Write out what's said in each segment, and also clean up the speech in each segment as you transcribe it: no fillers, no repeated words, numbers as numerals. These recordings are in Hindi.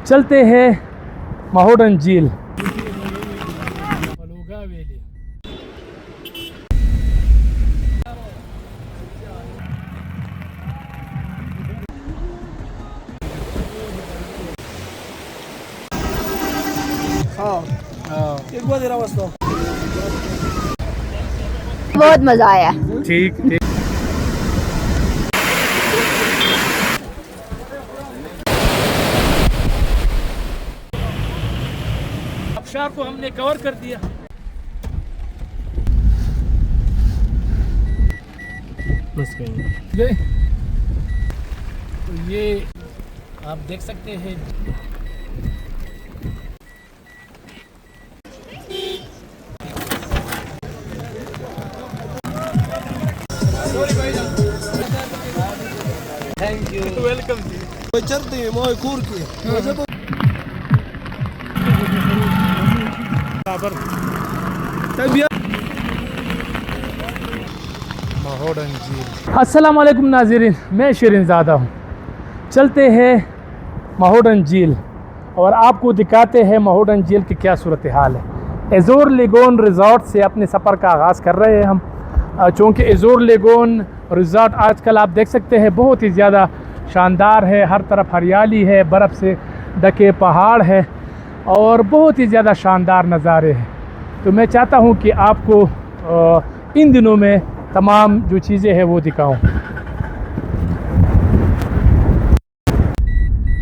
चलते हैं महोडन झील। बहुत मजा आया। ठीक ठीक। आबशार को हमने कवर कर दिया। तो ये आप देख सकते हैं थैंक यू वेलकम जी। अस्सलाम वालेकुम नाज़रीन, मैं शिरीन ज़ादा हूँ। चलते हैं महोडन झील और आपको दिखाते हैं महोडन झील की क्या सूरत हाल है। एज़ोर लेगोन रिज़ॉर्ट से अपने सफ़र का आगाज़ कर रहे हैं हम, चूँकि एज़ोर लेगोन रिज़ॉर्ट आजकल आप देख सकते हैं बहुत ही ज़्यादा शानदार है। हर तरफ हरियाली है, बर्फ़ से ढके पहाड़ है और बहुत ही ज़्यादा शानदार नज़ारे हैं। तो मैं चाहता हूँ कि आपको इन दिनों में तमाम जो चीज़ें हैं वो दिखाऊं।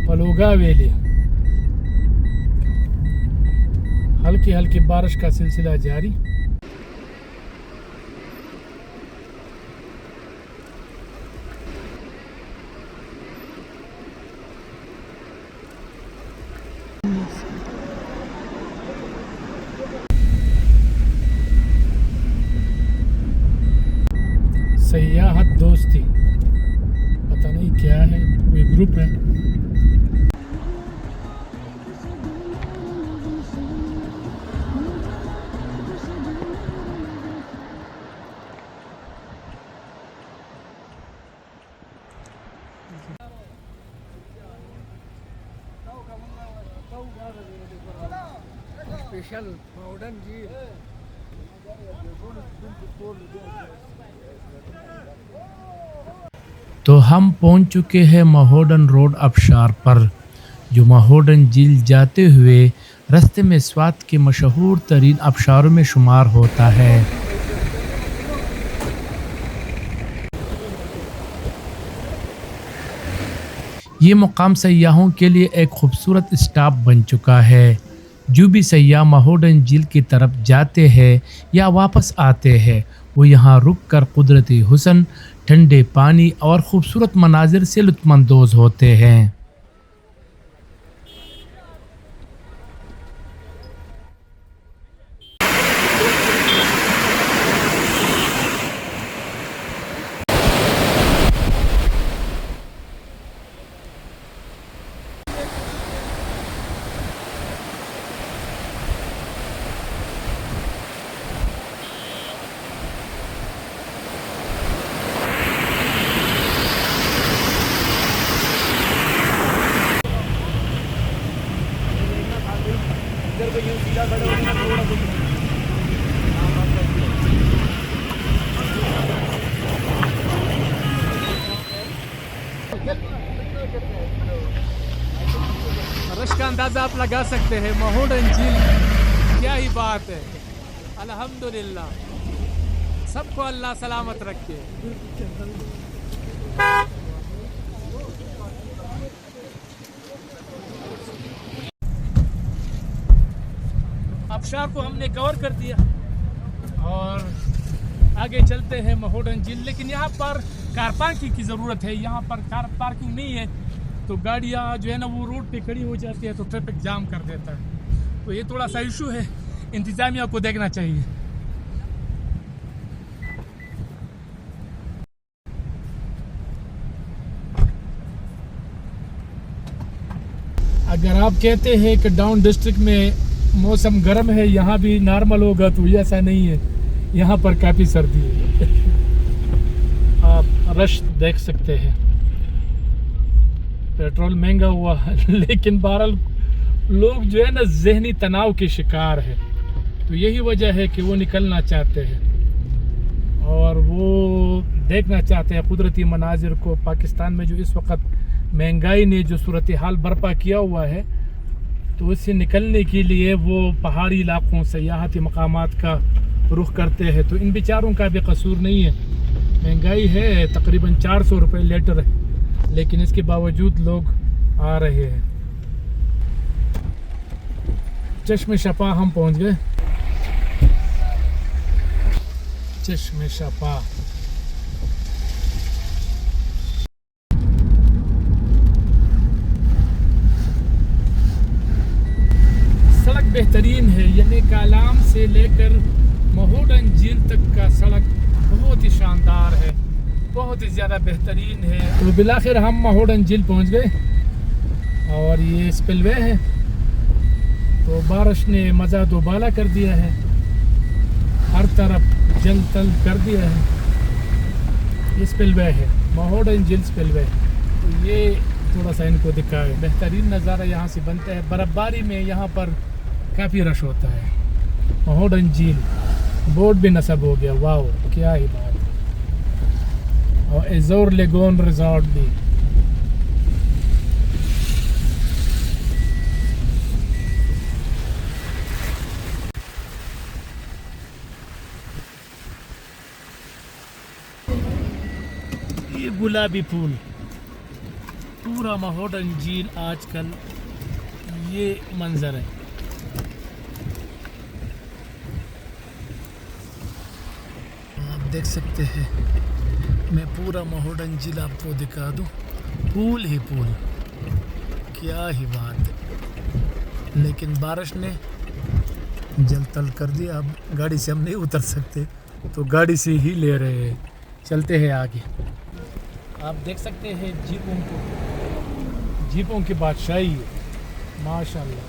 बलूगा वैली, हल्की हल्की बारिश का सिलसिला जारी। सयाहत दोस्ती, पता नहीं क्या है, कोई ग्रुप है। स्पेशल महोडन झील। तो हम पहुंच चुके हैं महोडन रोड आबशार पर, जो महोडन झील जाते हुए रास्ते में स्वात के मशहूर तरीन आबशारों में शुमार होता है। ये मुकाम सयाहों के लिए एक खूबसूरत स्टॉप बन चुका है। जो भी सयाह महोडन झील की तरफ जाते हैं या वापस आते हैं, वो यहाँ रुक कर कुदरती हुस्न, ठंडे पानी और ख़ूबसूरत मनाजिर से लुत्फ़अंदोज़ होते हैं। रश का अंदाज़ा आप लगा सकते हैं। महोडन झील, क्या ही बात है। अल्हम्दुलिल्लाह, सबको अल्लाह सलामत रखे। आबशार को हमने कवर कर दिया और आगे चलते हैं महोडन झील। लेकिन यहाँ पर कार पार्किंग की ज़रूरत है। यहाँ पर कार पार्किंग नहीं है तो गाड़ियाँ जो है ना वो रोड पे खड़ी हो जाती है, तो ट्रैफिक जाम कर देता है। तो ये थोड़ा सा इशू है, इंतज़ामिया को देखना चाहिए। अगर आप कहते हैं कि डाउन डिस्ट्रिक्ट में मौसम गर्म है, यहाँ भी नॉर्मल होगा, तो ऐसा नहीं है। यहाँ पर काफ़ी सर्दी है। आप रश देख सकते हैं। पेट्रोल महंगा हुआ लेकिन बहरहाल लोग जो है ना जहनी तनाव के शिकार है, तो यही वजह है कि वो निकलना चाहते हैं और वो देखना चाहते हैं कुदरती मनाजिर को। पाकिस्तान में जो इस वक्त महंगाई ने जो सूरत हाल बर्पा किया हुआ है, तो उससे निकलने के लिए वो पहाड़ी इलाकों सयाहती मकामात का रुख करते हैं। तो इन बेचारों का भी कसूर नहीं है, महंगाई है तकरीबन 400 रुपये लीटर है, लेकिन इसके बावजूद लोग आ रहे हैं। चश्मे शपा हम पहुंच गए, चश्मे शपा। सड़क बेहतरीन है, यानी कालाम से लेकर महोडन झील तक का सड़क बहुत ही शानदार है, बहुत ही ज़्यादा बेहतरीन है। तो बिलाखिर हम महोडन झील पहुंच गए और ये स्पिलवे है। तो बारिश ने मज़ा दोबाला कर दिया है, हर तरफ जल तल कर दिया है। ये स्पिलवे है, महोडन झील स्पिलवे। तो ये थोड़ा सा इनको दिखाए, बेहतरीन नज़ारा यहाँ से बनता है। बर्फ़बारी में यहाँ पर काफ़ी रश होता है। महोडन झील बोर्ड भी नस्ब हो गया, वाह क्या ही बात है। और एज़ोर लेगोन रिजॉर्ट भी। ये गुलाबी फूल, पूरा महोडन झील आजकल ये मंजर है। आप देख सकते हैं, मैं पूरा महोडन झील आपको दिखा दूं, फूल ही फूल, क्या ही बात है। लेकिन बारिश ने जल तल कर दिया, अब गाड़ी से हम नहीं उतर सकते, तो गाड़ी से ही ले रहे हैं। चलते हैं आगे। आप देख सकते हैं जीपों को, जीपों की बादशाही है माशाल्लाह।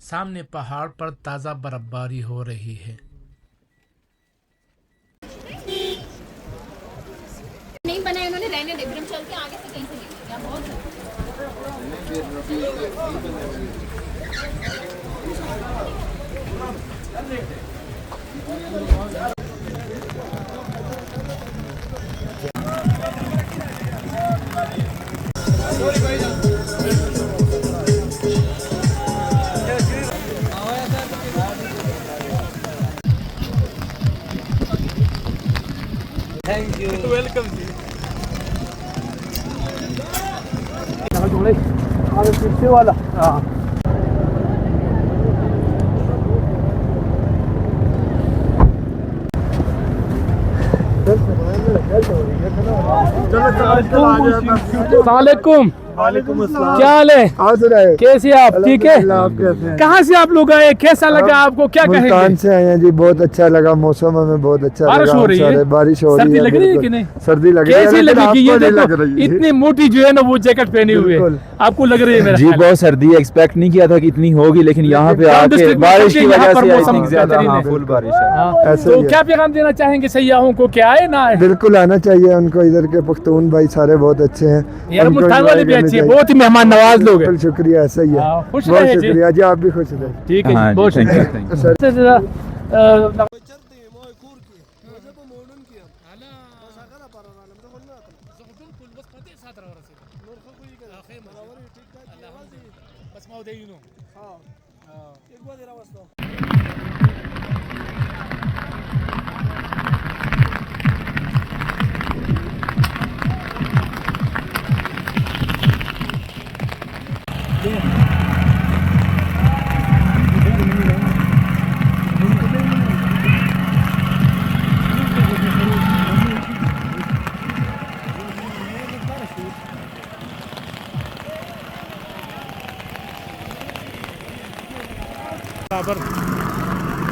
सामने पहाड़ पर ताज़ा बर्फबारी हो रही है। नहीं बनाए उन्होंने, रहने दे, फिर हम चल के आगे से कहीं से ले लेंगे। यहाँ बहुत थैंक यू, वेलकम जी। पीछे वाला अस्सलामुअलैकुम। वालेकुम अस्सलाम। क्या हाल है? कैसे आप? ठीक है। आप कैसे हैं? कहाँ से आप लोग आए? कैसा लगा आपको? क्या मुल्तान कहेंगे? से आए हैं जी, बहुत अच्छा लगा, मौसम हमें बहुत अच्छा बारिश लगा। हो रही है? बारिश हो रही सर्दी है, लग रही है बिल्कुल। कि नहीं? सर्दी लग रही है, कैसी लेकिन लगेगी? ये आपको नहीं लग देखो रही है। इतनी मोटी जो है ना वो जैकेट पहनी हुई है, बिल्कुल। आपको लग रही है मेरा जी ख्याल है। बहुत सर्दी, एक्सपेक्ट नहीं किया था कि इतनी होगी, लेकिन यहाँ पे टाउन आके डिस्ट्रिक्ट में बारिश की यहाँ वजह पर से आई मौसम थिंक ज्यादा बेहतरीन है। फुल बारिश है। हाँ, ऐसे तो ही है। क्या पैगाम देना चाहेंगे सयाहों को, क्या आए ना आए? बिल्कुल आना चाहिए उनको, इधर के पख्तून भाई सारे बहुत अच्छे हैं। यार उनको मुल्तान वाले enjoy भी करनी अच्छे हैं, चाहिए। बहुत ही मेहमान नवाज लोग हैं। बिल्कुल शुक्रिया, ऐसा ही है। हाँ, खुश बहुत रहे जी। शुक्रिया जी, आप भी खुश रहे। ठीक है हाँ जी, जी, बहुत thank you, शुक्रिया। thank you। सर से जरा,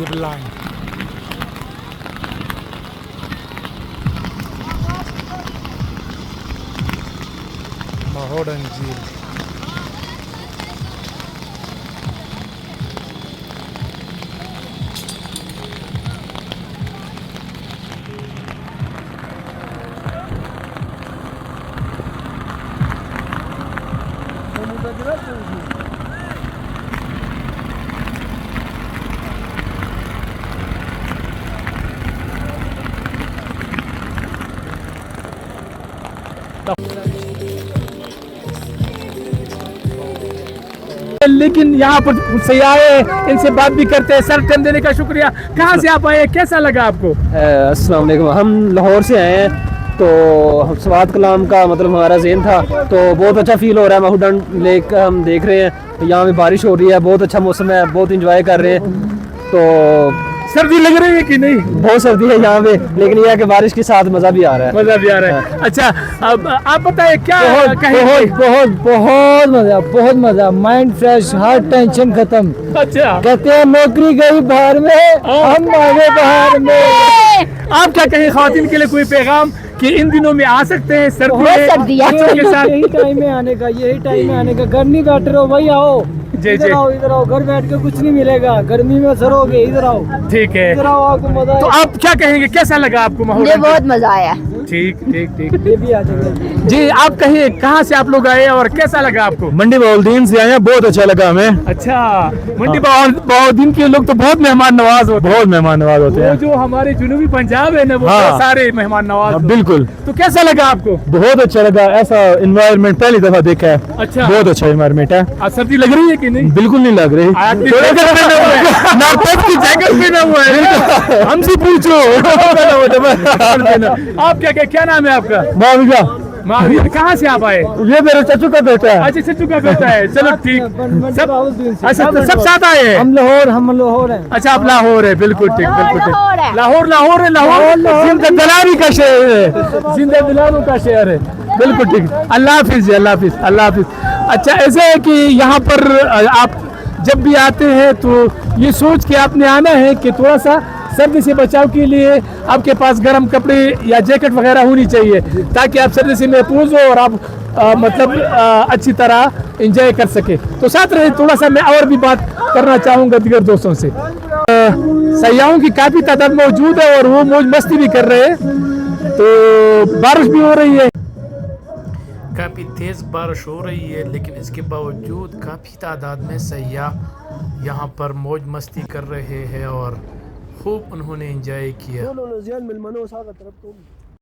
जिप लाइन। महोडन झील। लेकिन यहाँ पर सयाह इनसे बात भी करते हैं। सर टाइम देने का शुक्रिया। कहाँ से आप आए, कैसा लगा आपको? अस्सलाम वालेकुम। हम लाहौर से आए हैं, तो सवात कलाम का मतलब हमारा ज़हन था, तो बहुत अच्छा फील हो रहा है। महूडन लेक हम देख रहे हैं, यहाँ पे बारिश हो रही है, बहुत अच्छा मौसम है, बहुत इंजॉय कर रहे हैं। तो सर्दी लग रही है कि नहीं? बहुत सर्दी है यहाँ पे, लेकिन यह है कि बारिश के साथ मज़ा भी आ रहा है। मजा भी आ रहा है। अच्छा, अब आप बताइए क्या बहुत कहेंगे? बहुत बहुत बहुत मजा, माइंड फ्रेश, हर टेंशन खत्म। अच्छा, कहते हैं नौकरी गई बाहर में, हम आगे बाहर में। आप क्या कहें ख़वातीन के लिए कोई पैगाम कि इन दिनों में आ सकते हैं सर्दी बच्चों के साथ? यही टाइम में आने का, यही टाइम में आने का। घर नहीं बैठ रहे हो भाई, आओ जी, इधर जी। आओ, इधर आओ। घर बैठ के कुछ नहीं मिलेगा, गर्मी में सरोगे, इधर आओ, ठीक है। इधर आओ, आपको मजा तो आएगा। आप क्या कहेंगे, कैसा लगा आपको मुझे महोडन? बहुत मजा आया। ठीक ठीक ठीक। ये भी आ जाएगा। जी, आप कहिए कहाँ से आप लोग आए और कैसा लगा आपको? मंडी बहाउद्दीन से आए हैं, बहुत अच्छा लगा हमें। अच्छा, मंडी बहाउद्दीन के लोग तो बहुत मेहमान नवाज होते हैं। बहुत मेहमान नवाज होते वो हैं। जो हमारे जुनूबी पंजाब है ना, वो हाँ। बहुत सारे मेहमान नवाज हाँ, होते हैं। बिल्कुल। तो कैसा लगा आपको? बहुत अच्छा लगा, ऐसा इन्वायरमेंट पहली दफा देखा है। अच्छा। बहुत अच्छा इन्वायरमेंट है। आज सर्दी लग रही है कि नहीं? बिल्कुल नहीं लग रही। आदमी जैकेट पहना हुआ है। नारकोट की जैकेट पहना हुआ है। हमसे पूछो। आप क्या नाम है आपका? माविया, माविया। कहाँ से आप आए? ये मेरे चाचू का बेटा है। अच्छा, सच्चू का बेटा है। चलो ठीक। सब अच्छा, तो सब साथ आए हैं? हम लाहौर हैं। अच्छा, आप लाहौर है। बिल्कुल ठीक, बिल्कुल ठीक। लाहौर है। लाहौर है। लाहौर जिंदा दलाली का शहर है, जिंदा दिलारों का शहर है। बिल्कुल ठीक। अल्लाह हाफिज जी, अल्लाह हाफिज, अल्लाह हाफिज। अच्छा, ऐसे है कि यहाँ पर आप जब भी आते हैं तो ये सोच के आपने आना है कि थोड़ा सा सर्दी से बचाव के लिए आपके पास गर्म कपड़े या जैकेट वगैरह होनी चाहिए, ताकि आप सर्दी से महफूज हो और आप अच्छी तरह एंजॉय कर सके। तो साथ रहे, थोड़ा सा मैं और भी बात करना चाहूँगा दीगर दोस्तों से। सयाहों की काफ़ी तादाद मौजूद है और वो मौज मस्ती भी कर रहे हैं। तो बारिश भी हो रही है, काफ़ी तेज़ बारिश हो रही है, लेकिन इसके बावजूद काफ़ी तादाद में सयाह यहाँ पर मौज मस्ती कर रहे हैं और खूब उन्होंने एंजॉय किया।